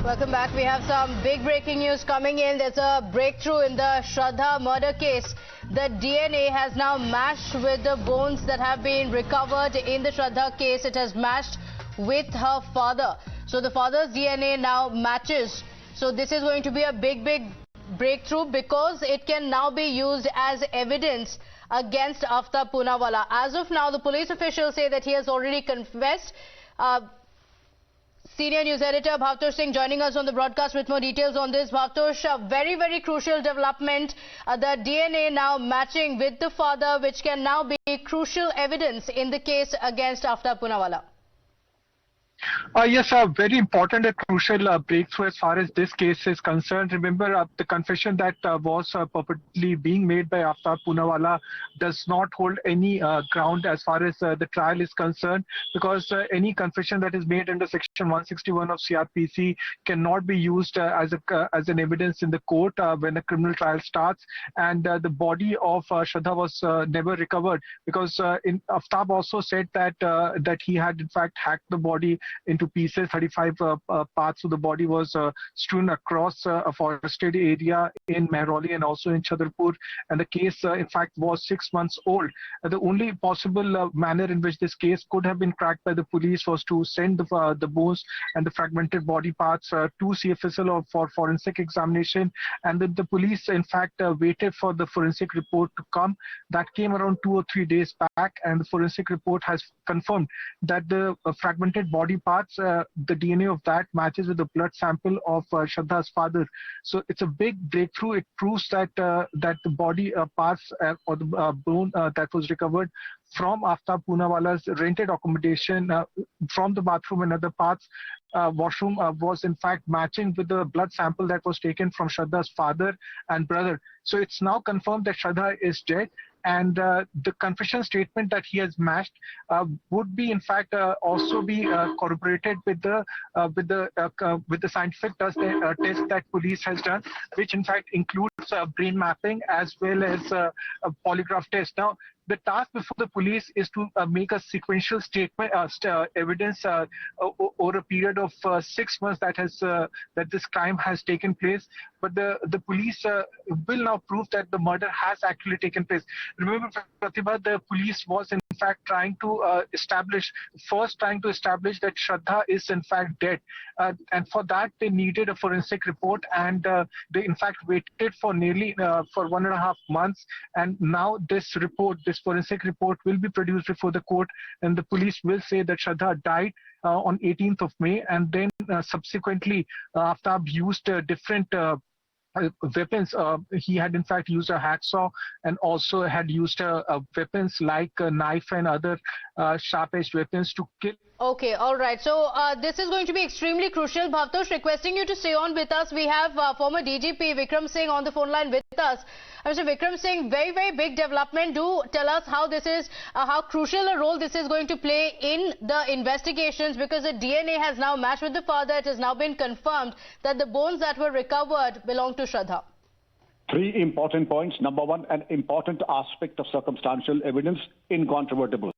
Welcome back. We have some big breaking news coming in. There's a breakthrough in the Shraddha murder case. The DNA has now matched with the bones that have been recovered in the Shraddha case. It has matched with her father. So the father's DNA now matches. So this is going to be a big breakthrough because it can now be used as evidence against Aaftab Poonawala. As of now, the police officials say that he has already confessed. Senior news editor Bhavtosh Singh joining us on the broadcast with more details on this. Bhavtosh, very crucial development. The DNA now matching with the father, which can now be crucial evidence in the case against Aaftab Poonawala. Yes, a very important and crucial breakthrough as far as this case is concerned. Remember, the confession that was purportedly being made by Aaftab Poonawala does not hold any ground as far as the trial is concerned, because any confession that is made under Section 161 of CRPC cannot be used as an evidence in the court when a criminal trial starts. And the body of Shraddha was never recovered, because Aaftab also said that he had in fact hacked the body into pieces. 35 parts of the body was strewn across a forested area in Mehrauli and also in Chhatarpur, and the case in fact was 6 months old. The only possible manner in which this case could have been cracked by the police was to send the bones and the fragmented body parts to CFSL for forensic examination, and then the police in fact waited for the forensic report to come. That came around 2 or 3 days back, and the forensic report has confirmed that the fragmented body parts, the DNA of that matches with the blood sample of Shraddha's father. So it's a big breakthrough. It proves that the body parts or the bone that was recovered from Aaftab Poonawala's rented accommodation, from the bathroom and other parts, washroom, was in fact matching with the blood sample that was taken from Shraddha's father and brother. So it's now confirmed that Shraddha is dead. And the confession statement that he has matched would be, in fact, also be corroborated with the scientific test that police has done, which in fact includes brain mapping as well as a polygraph test. Now, the task before the police is to make a sequential statement, evidence over a period of 6 months that this crime has taken place. But the police will now prove that the murder has actually taken place. Remember, Pratibha, the police was in fact trying to establish that Shraddha is in fact dead, and for that they needed a forensic report, and they in fact waited for nearly for 1.5 months, and now this forensic report will be produced before the court, and the police will say that Shraddha died on 18th of May, and then subsequently Aaftab used different weapons. He had in fact used a hacksaw and also had used weapons like a knife and other sharp-edged weapons to kill. Okay, all right. So this is going to be extremely crucial. Bhavtosh, requesting you to stay on with us. We have former DGP Vikram Singh on the phone line with us. Mr. Vikram Singh, very big development. Do tell us how this is, how crucial a role this is going to play in the investigations, because the DNA has now matched with the father. It has now been confirmed that the bones that were recovered belong to Shraddha. 3 important points. Number 1, an important aspect of circumstantial evidence, incontrovertible.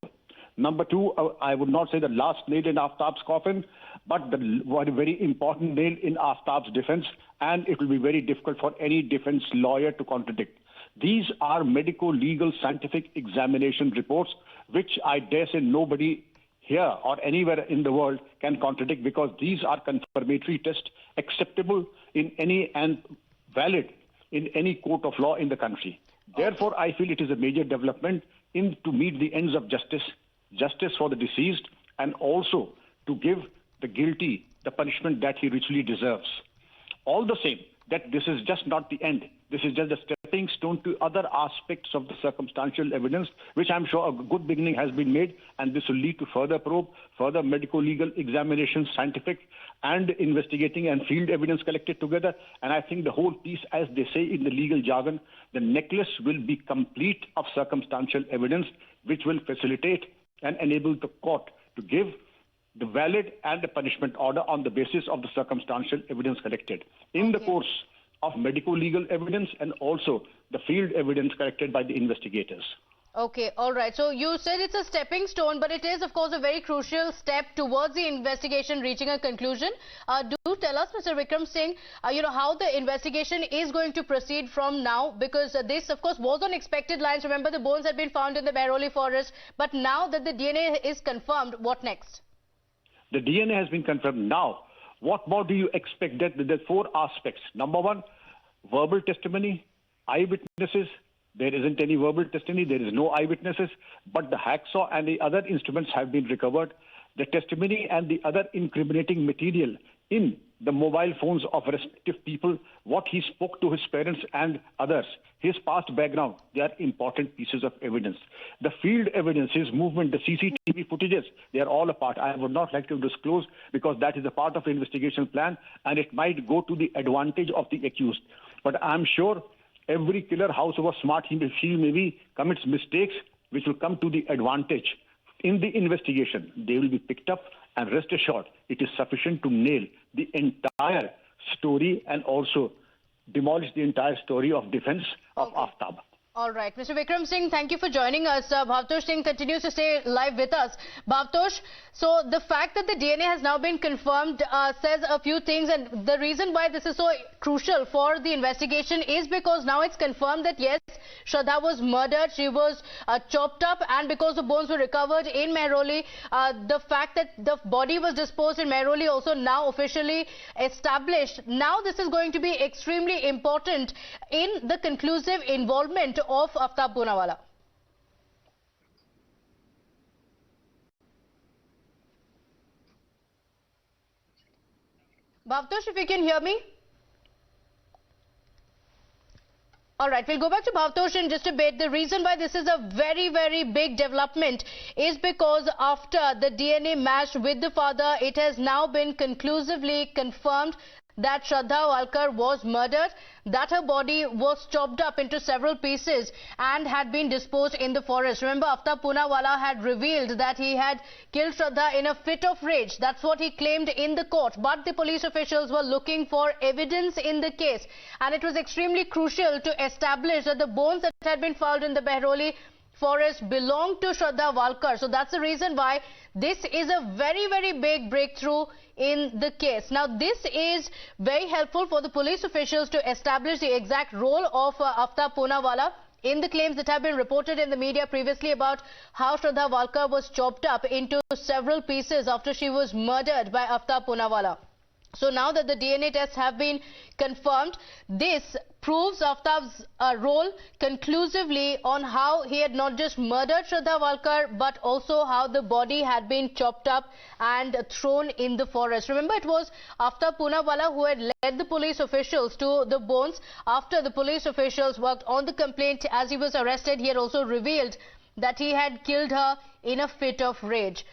Number 2, I would not say the last nail in Aaftab's coffin, but the very important nail in Aaftab's defense, and it will be very difficult for any defense lawyer to contradict. These are medical, legal, scientific examination reports, which I dare say nobody here or anywhere in the world can contradict, because these are confirmatory tests acceptable in any and valid in any court of law in the country. Therefore, I feel it is a major development to meet the ends of justice for the deceased, and also to give the guilty the punishment that he richly deserves. All the same, that this is just not the end. This is just a stepping stone to other aspects of the circumstantial evidence, which I'm sure a good beginning has been made, and this will lead to further probe, further medical legal examinations, scientific and investigating and field evidence collected together. And I think the whole piece, as they say in the legal jargon, the necklace will be complete of circumstantial evidence, which will facilitate and enable the court to give the valid and the punishment order on the basis of the circumstantial evidence collected in the course of medical legal evidence and also the field evidence collected by the investigators. Okay, all right. So you said it's a stepping stone, but it is, of course, a very crucial step towards the investigation reaching a conclusion. Do tell us, Mr. Vikram Singh, how the investigation is going to proceed from now, because this, of course, was on expected lines. Remember, the bones had been found in the Mehroli forest, but now that the DNA is confirmed, what next? The DNA has been confirmed. Now, what more do you expect? There are four aspects. Number one, verbal testimony, eyewitnesses. There isn't any verbal testimony. There is no eyewitnesses. But the hacksaw and the other instruments have been recovered. The testimony and the other incriminating material in the mobile phones of respective people, what he spoke to his parents and others, his past background, they are important pieces of evidence. The field evidence, his movement, the CCTV footages, they are all a part. I would not like to disclose because that is a part of the investigation plan and it might go to the advantage of the accused. But I'm sure every killer, howsoever smart she may be, commits mistakes which will come to the advantage. In the investigation, they will be picked up, and rest assured, it is sufficient to nail the entire story and also demolish the entire story of defense of Aaftab. All right. Mr. Vikram Singh, thank you for joining us. Bhavtosh Singh continues to stay live with us. Bhavtosh, so the fact that the DNA has now been confirmed says a few things, and the reason why this is so crucial for the investigation is because now it's confirmed that yes, Shraddha was murdered, she was chopped up, and because the bones were recovered in Mehroli, the fact that the body was disposed in Mehroli also now officially established. Now this is going to be extremely important in the conclusive involvement of Aaftab Poonawala. Bhavtosh, if you can hear me. All right, we'll go back to Bhavtosh in just a bit. The reason why this is a very, very big development is because after the DNA matched with the father, it has now been conclusively confirmed that Shraddha Walker was murdered, that her body was chopped up into several pieces and had been disposed in the forest. Remember, Aaftab Poonawala had revealed that he had killed Shraddha in a fit of rage. That's what he claimed in the court. But the police officials were looking for evidence in the case. And it was extremely crucial to establish that the bones that had been found in the Mehroli forest belonged to Shraddha Walker. So that's the reason why this is a very, very big breakthrough in the case. Now, this is very helpful for the police officials to establish the exact role of Aaftab Poonawala in the claims that have been reported in the media previously about how Shraddha Walker was chopped up into several pieces after she was murdered by Aaftab Poonawala. So now that the DNA tests have been confirmed, this proves Aaftab's role conclusively on how he had not just murdered Shraddha Walker, but also how the body had been chopped up and thrown in the forest. Remember, it was Aaftab Poonawala who had led the police officials to the bones. After the police officials worked on the complaint, as he was arrested, he had also revealed that he had killed her in a fit of rage.